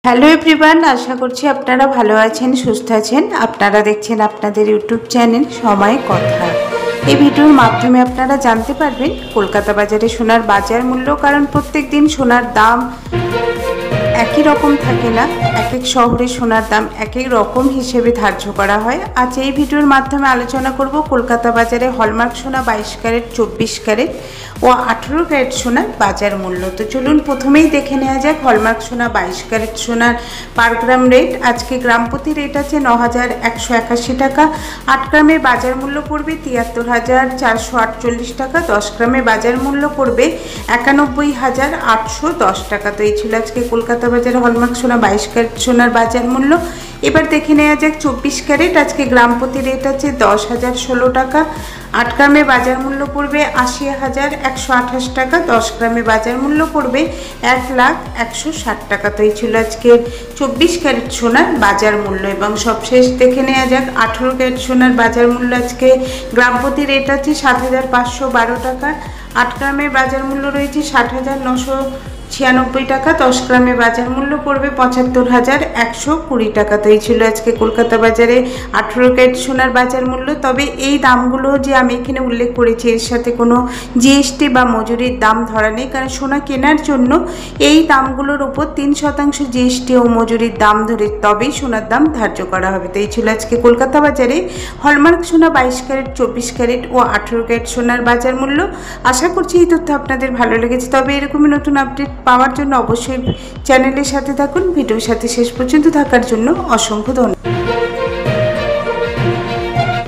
Hello everyone, আশা করছি আপনারা ভালো আছেন, সুস্থ আছেন। আপনারা দেখছেন আপনাদের ইউটিউব চ্যানেল সময় কথা। এই ভিডিওর মাধ্যমে আপনারা জানতে পারবেন কলকাতা বাজারে সোনার বাজার মূল্য, কারণ প্রত্যেক দিন সোনার দাম একই রকম থাকে না। এক এক শহরে সোনার দাম এক এক রকম হিসেবে ধার্য করা হয়। আজ এই ভিডিওর মাধ্যমে আলোচনা করব কলকাতা বাজারে হলমার্ক সোনা 22 ক্যারেট, 24 ক্যারেট ও 18 ক্যারেট সোনার বাজার মূল্য। তো চলুন প্রথমেই দেখে নেওয়া যাক হলমার্ক সোনা 22 ক্যারেট সোনার পার গ্রাম রেট। আজকে গ্রাম প্রতি রেট আছে ৯,১৮১ টাকা। 8 গ্রামে বাজার মূল্য পড়বে ৭৩,৪৪৮ টাকা। 10 গ্রামে বাজার মূল্য পড়বে ৯১,৮১০ টাকা। তো এই ছিল আজকে কলকাতা বাজারে হলমার্ক সোনা 22 ক্যারেট সোনার বাজার মূল্য। এবার দেখে নেওয়া যাক 24 ক্যারেট। আজকে গ্রাম প্রতি রেট আছে ১০,০১৬ টাকা। 8 গ্রামে বাজার মূল্য পড়বে ৮০,১২৮ টাকা। 10 গ্রামে বাজার মূল্য পড়বে ১,১৬০ টাকা। তো এই ছিল আজকে 24 ক্যারেট সোনার বাজার মূল্য। এবং সবশেষ দেখে নেওয়া যাক 18 ক্যারেট সোনার বাজার মূল্য। আজকে গ্রাম প্রতি রেট আছে ৭,৫১২ টাকা। 8 গ্রামে বাজার মূল্য রয়েছে ৬০,৯৯৬ টাকা। 10 গ্রামে বাজার মূল্য পড়বে ৭৫,১২০ টাকা। তো এই ছিল আজকে কলকাতা বাজারে 18 ক্যারেট সোনার বাজার মূল্য। তবে এই দামগুলো যে আমি এখানে উল্লেখ করেছি, এর সাথে কোনো জিএসটি বা মজুরির দাম ধরা নেই, কারণ সোনা কেনার জন্য এই দামগুলোর উপর 3% জিএসটি ও মজুরির দাম ধরে তবেই সোনার দাম ধার্য করা হবে। তো এই ছিল আজকে কলকাতা বাজারে হলমার্ক সোনা 22 ক্যারেট, 24 ক্যারেট ও 18 ক্যারেট সোনার বাজার মূল্য। আশা করছি এই তথ্য আপনাদের ভালো লেগেছে। তবে এরকমই নতুন আপডেট পাওয়ার জন্য অবশ্যই চ্যানেলের সাথে থাকুন। ভিডিওর সাথে শেষ পর্যন্ত থাকার জন্য অসংখ্য ধন্যবাদ।